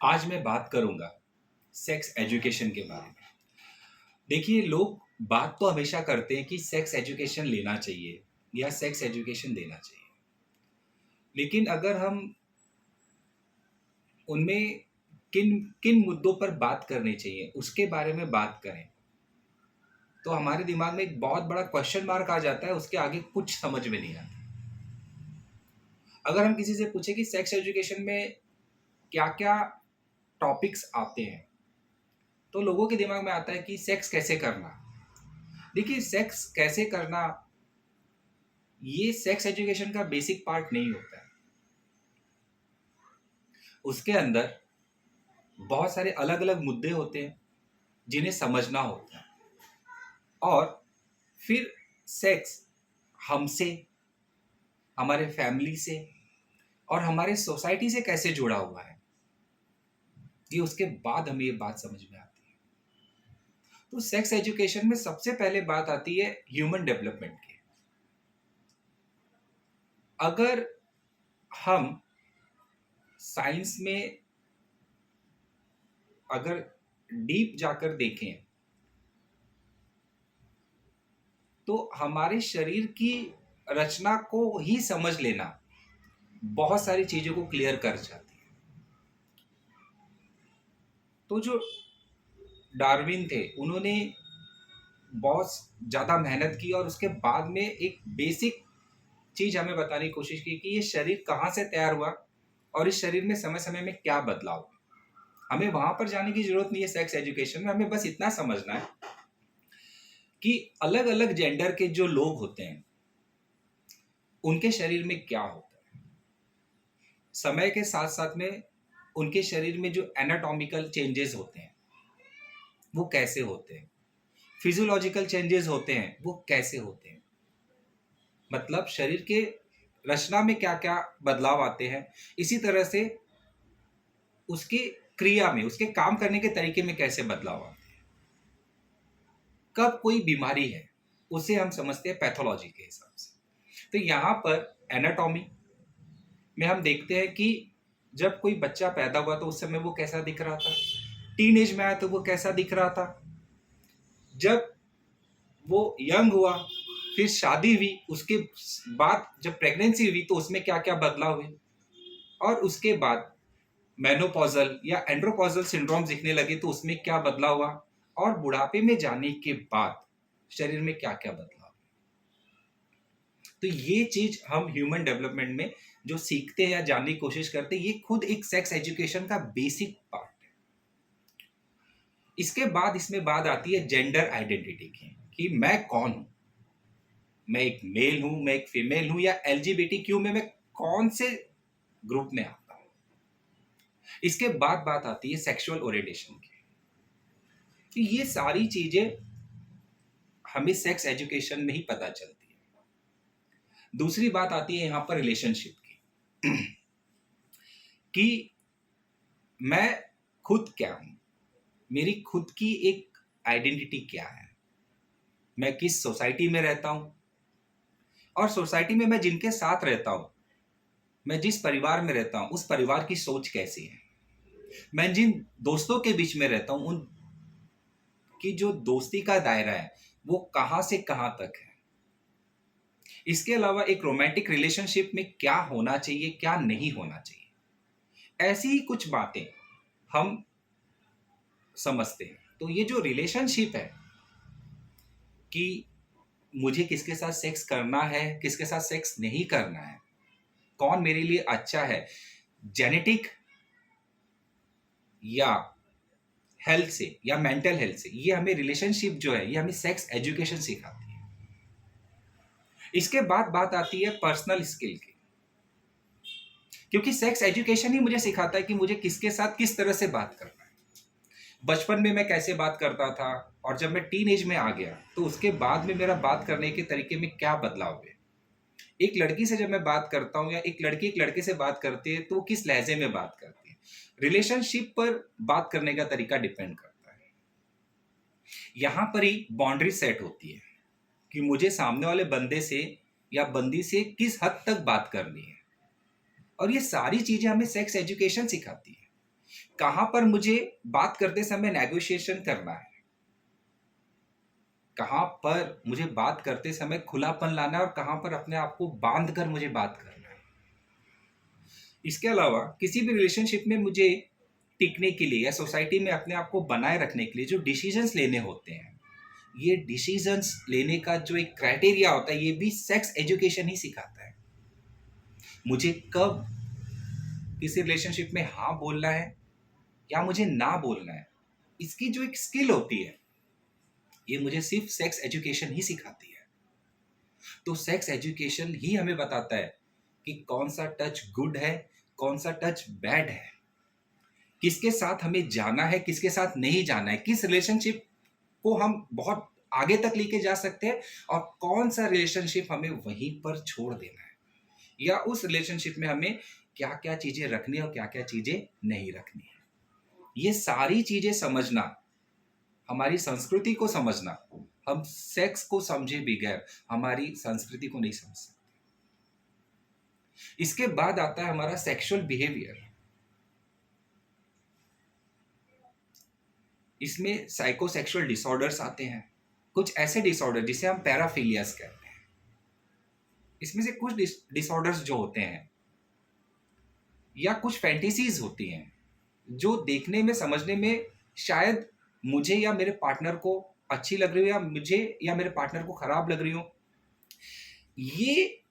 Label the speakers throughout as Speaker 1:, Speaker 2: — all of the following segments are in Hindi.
Speaker 1: आज मैं बात करूंगा सेक्स एजुकेशन के बारे में। देखिए, लोग बात तो हमेशा करते हैं कि सेक्स एजुकेशन लेना चाहिए या सेक्स एजुकेशन देना चाहिए। लेकिन अगर हम उनमें किन किन मुद्दों पर बात करनी चाहिए उसके बारे में बात करें तो हमारे दिमाग में एक बहुत बड़ा क्वेश्चन मार्क आ जाता है। उसके आगे कुछ समझ में नहीं आता। अगर हम किसी से पूछे कि सेक्स एजुकेशन में क्या क्या टॉपिक्स आते हैं तो लोगों के दिमाग में आता है कि सेक्स कैसे करना। देखिए, सेक्स कैसे करना ये सेक्स एजुकेशन का बेसिक पार्ट नहीं होता है। उसके अंदर बहुत सारे अलग अलग मुद्दे होते हैं जिन्हें समझना होता है। और फिर सेक्स हमसे, हमारे फैमिली से और हमारे सोसाइटी से कैसे जुड़ा हुआ है, ये उसके बाद हमें ये बात समझ में आती है। तो सेक्स एजुकेशन में सबसे पहले बात आती है ह्यूमन डेवलपमेंट की। अगर हम साइंस में अगर डीप जाकर देखें तो हमारे शरीर की रचना को ही समझ लेना बहुत सारी चीजों को क्लियर कर जाती है। तो जो डार्विन थे उन्होंने बहुत ज़्यादा मेहनत की और उसके बाद में एक बेसिक चीज हमें बताने की कोशिश की कि ये शरीर कहाँ से तैयार हुआ और इस शरीर में समय समय में क्या बदलाव हुआ। हमें वहां पर जाने की जरूरत नहीं है सेक्स एजुकेशन में। हमें बस इतना समझना है कि अलग अलग जेंडर के जो लोग होते हैं उनके शरीर में क्या होता है। समय के साथ साथ में उनके शरीर में जो एनाटॉमिकल चेंजेस होते हैं वो कैसे होते हैं, फिजियोलॉजिकल चेंजेस होते हैं वो कैसे होते हैं। मतलब शरीर के रचना में क्या क्या बदलाव आते हैं, इसी तरह से उसके क्रिया में, उसके काम करने के तरीके में कैसे बदलाव आते हैं। कब कोई बीमारी है उसे हम समझते हैं पैथोलॉजी के हिसाब से। तो यहाँ पर एनाटॉमी में हम देखते हैं कि जब कोई बच्चा पैदा हुआ तो उस समय वो कैसा दिख रहा था, टीन एज में आया तो वो कैसा दिख रहा था, जब वो यंग हुआ, फिर शादी हुई, उसके बाद जब प्रेगनेंसी हुई तो उसमें क्या क्या बदलाव हुए, और उसके बाद मेनोपॉजल या एंड्रोपॉजल सिंड्रोम दिखने लगे तो उसमें क्या बदलाव हुआ, और बुढ़ापे में जाने के बाद शरीर में क्या क्या बदलाव। तो ये चीज हम ह्यूमन डेवलपमेंट में जो सीखते हैं या जानने की कोशिश करते हैं, ये खुद एक सेक्स एजुकेशन का बेसिक पार्ट है। इसके बाद इसमें बात आती है जेंडर आइडेंटिटी की कि मैं कौन हूं, मैं एक मेल हूं, मैं एक फीमेल हूं, या एलजीबीटी क्यू में मैं कौन से ग्रुप में आता हूं। इसके बाद बात आती है सेक्सुअल ओरिएंटेशन की कि ये सारी चीजें हमें सेक्स एजुकेशन में ही पता चलती है। दूसरी बात आती है यहां पर रिलेशनशिप की कि मैं खुद क्या हूं, मेरी खुद की एक आइडेंटिटी क्या है, मैं किस सोसाइटी में रहता हूं, और सोसाइटी में मैं जिनके साथ रहता हूं, मैं जिस परिवार में रहता हूं उस परिवार की सोच कैसी है, मैं जिन दोस्तों के बीच में रहता हूं उनकी जो दोस्ती का दायरा है वो कहां से कहां तक है। इसके अलावा एक रोमांटिक रिलेशनशिप में क्या होना चाहिए, क्या नहीं होना चाहिए, ऐसी ही कुछ बातें हम समझते हैं। तो ये जो रिलेशनशिप है कि मुझे किसके साथ सेक्स करना है, किसके साथ सेक्स नहीं करना है, कौन मेरे लिए अच्छा है, जेनेटिक या हेल्थ से या मेंटल हेल्थ से, ये हमें रिलेशनशिप जो है ये हमें सेक्स एजुकेशन सिखाती है। इसके बाद बात आती है पर्सनल स्किल की, क्योंकि सेक्स एजुकेशन ही मुझे सिखाता है कि मुझे किसके साथ किस तरह से बात करना है। बचपन में मैं कैसे बात करता था और जब मैं टीन एज में आ गया तो उसके बाद में मेरा बात करने के तरीके में क्या बदलाव हुए। एक लड़की से जब मैं बात करता हूँ या एक लड़की एक लड़के से बात करती है तो वो किस लहजे में बात करती है। रिलेशनशिप पर बात करने का तरीका डिपेंड करता है। यहाँ पर ही बाउंड्री सेट होती है कि मुझे सामने वाले बंदे से या बंदी से किस हद तक बात करनी है। और ये सारी चीजें हमें सेक्स एजुकेशन सिखाती है। कहाँ पर मुझे बात करते समय नेगोशिएशन करना है, कहाँ पर मुझे बात करते समय खुलापन लाना है और कहाँ पर अपने आप को बांध कर मुझे बात करना है। इसके अलावा किसी भी रिलेशनशिप में मुझे टिकने के लिए या सोसाइटी में अपने आप को बनाए रखने के लिए जो डिसीजंस लेने होते हैं, ये डिसीजंस लेने का जो एक क्राइटेरिया होता है, ये भी सेक्स एजुकेशन ही सिखाता है। मुझे कब किसी रिलेशनशिप में हाँ बोलना है या मुझे ना बोलना है, इसकी जो एक स्किल होती है, ये मुझे सिर्फ सेक्स एजुकेशन ही सिखाती है। तो सेक्स एजुकेशन ही हमें बताता है कि कौन सा टच गुड है, कौन सा टच बैड है, किसके साथ हमें जाना है, किसके साथ नहीं जाना है, किस रिलेशनशिप को हम बहुत आगे तक लेके जा सकते हैं और कौन सा रिलेशनशिप हमें वहीं पर छोड़ देना है, या उस रिलेशनशिप में हमें क्या क्या चीजें रखनी है और क्या क्या चीजें नहीं रखनी है। ये सारी चीजें समझना, हमारी संस्कृति को समझना, हम सेक्स को समझे बगैर हमारी संस्कृति को नहीं समझ सकते। इसके बाद आता है हमारा सेक्सुअल बिहेवियर। इसमें साइकोसेक्सुअल डिसऑर्डर्स आते हैं, कुछ ऐसे डिसऑर्डर जिसे हम पैराफिलियास कहते हैं। इसमें से कुछ डिसऑर्डर्स जो होते हैं या कुछ फैंटेसीज होती हैं जो देखने में समझने में शायद मुझे या मेरे पार्टनर को अच्छी लग रही हो या मुझे या मेरे पार्टनर को खराब लग रही हो, ये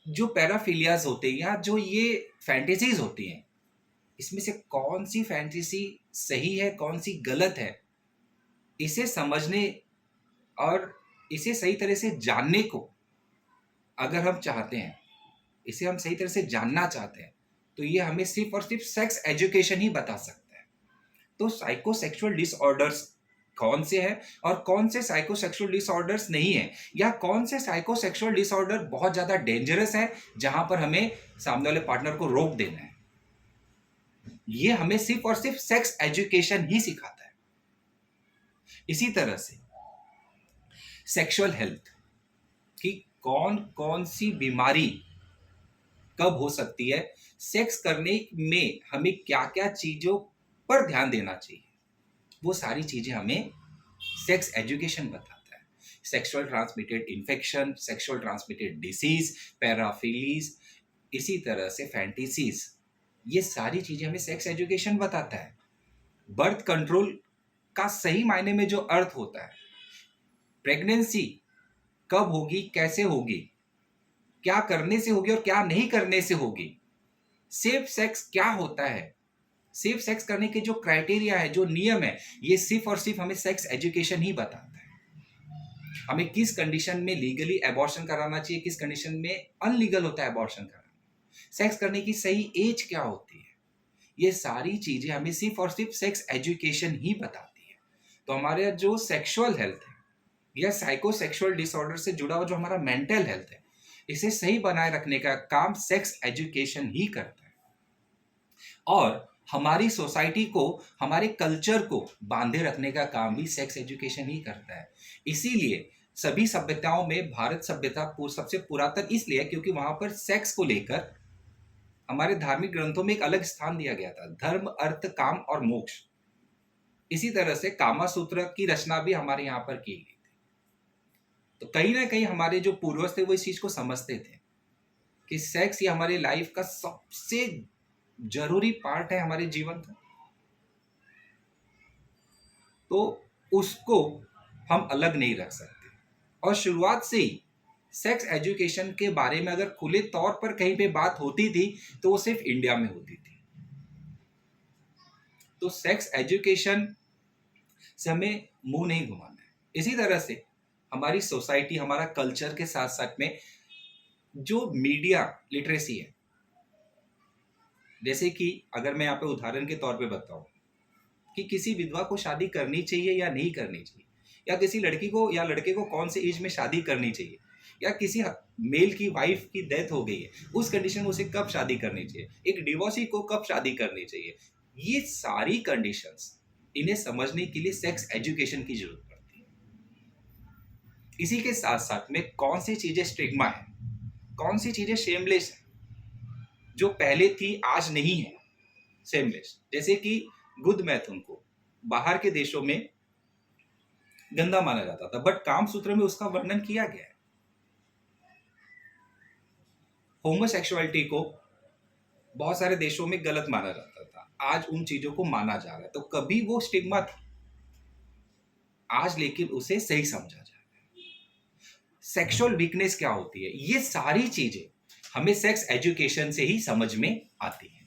Speaker 1: जो पैराफिलियाज होते हैं या जो ये फैंटेसीज होती हैं, इसमें से कौन सी फैंटेसी सही है, कौन सी गलत है, इसे समझने और इसे सही तरह से जानने को अगर हम चाहते हैं, इसे हम सही तरह से जानना चाहते हैं, तो ये हमें सिर्फ और सिर्फ सेक्स एजुकेशन ही बता सकता है। तो साइकोसेक्सुअल डिसऑर्डर्स कौन से हैं और कौन से साइकोसेक्सुअल डिसऑर्डर्स नहीं है, या कौन से साइकोसेक्सुअल डिसऑर्डर बहुत ज्यादा डेंजरस है जहां पर हमें सामने वाले पार्टनर को रोक देना है, ये हमें सिर्फ और सिर्फ सेक्स एजुकेशन ही सिखाता है। इसी तरह से सेक्सुअल हेल्थ की कौन कौन सी बीमारी कब हो सकती है, सेक्स करने में हमें क्या क्या चीजों पर ध्यान देना चाहिए, वो सारी चीजें हमें सेक्स एजुकेशन बताता है। Sexual transmitted infection, sexual transmitted disease, paraphilias, इसी तरह से फैंटेसीज, ये सारी चीजें हमें सेक्स एजुकेशन बताता है। बर्थ कंट्रोल का सही मायने में जो अर्थ होता है, प्रेगनेंसी कब होगी, कैसे होगी, क्या करने से होगी और क्या नहीं करने से होगी, सेफ सेक्स क्या होता है, सेफ सेक्स करने के जो क्राइटेरिया है, जो नियम है, ये सिर्फ और सिर्फ हमें सेक्स एजुकेशन ही बताता है। हमें किस कंडीशन में लीगली अबॉर्शन कराना चाहिए, किस कंडीशन में अनलीगल होता है अबॉर्शन कराना, सेक्स करने की सही एज क्या होती है, ये सारी चीजें हमें सिर्फ और सिर्फ सेक्स एजुकेशन ही बताती है। तो हमारे जो सेक्सुअल हेल्थ है या साइकोसेक्सुअल डिसऑर्डर से जुड़ा हुआ जो हमारा मेंटल हेल्थ है, इसे सही बनाए रखने का काम सेक्स एजुकेशन ही करता है। और हमारी सोसाइटी को, हमारे कल्चर को बांधे रखने का काम भी सेक्स एजुकेशन ही करता है। इसीलिए सभी सभ्यताओं में भारत सभ्यता सबसे पुरातन इसलिए है क्योंकि वहां पर सेक्स को लेकर हमारे धार्मिक ग्रंथों में एक अलग स्थान दिया गया था, धर्म अर्थ काम और मोक्ष। इसी तरह से कामा सूत्र की रचना भी हमारे यहाँ पर की गई थी। तो कहीं ना कहीं हमारे जो पूर्वज थे वो इस चीज को समझते थे कि सेक्स ये हमारे लाइफ का सबसे जरूरी पार्ट है हमारे जीवन का, तो उसको हम अलग नहीं रख सकते। और शुरुआत से ही सेक्स एजुकेशन के बारे में अगर खुले तौर पर कहीं पे बात होती थी तो वो सिर्फ इंडिया में होती थी। तो सेक्स एजुकेशन से हमें मुंह नहीं घुमाना है। इसी तरह से हमारी सोसाइटी, हमारा कल्चर के साथ साथ में जो मीडिया लिटरेसी है, जैसे कि अगर मैं यहाँ पे उदाहरण के तौर पे बताऊं कि किसी विधवा को शादी करनी चाहिए या नहीं करनी चाहिए, या किसी लड़की को या लड़के को कौन से एज में शादी करनी चाहिए, या किसी मेल की वाइफ की डेथ हो गई है उस कंडीशन में उसे कब शादी करनी चाहिए, एक डिवोर्सी को कब शादी करनी चाहिए, ये सारी कंडीशंस इन्हें समझने के लिए सेक्स एजुकेशन की जरूरत पड़ती है। इसी के साथ साथ में कौन सी चीजें स्टिग्मा है, कौन सी चीजें शेमलेस है, जो पहले थी आज नहीं है, सेमलेस। जैसे कि गुद मैथुन को बाहर के देशों में गंदा माना जाता था, बट कामसूत्र में उसका वर्णन किया गया है। होमोसेक्सुअलिटी को बहुत सारे देशों में गलत माना जाता था, आज उन चीजों को माना जा रहा है। तो कभी वो स्टिग्मा था, आज लेकिन उसे सही समझा जा रहा है। सेक्सुअल वीकनेस क्या होती है, ये सारी चीजें हमें सेक्स एजुकेशन से ही समझ में आती है।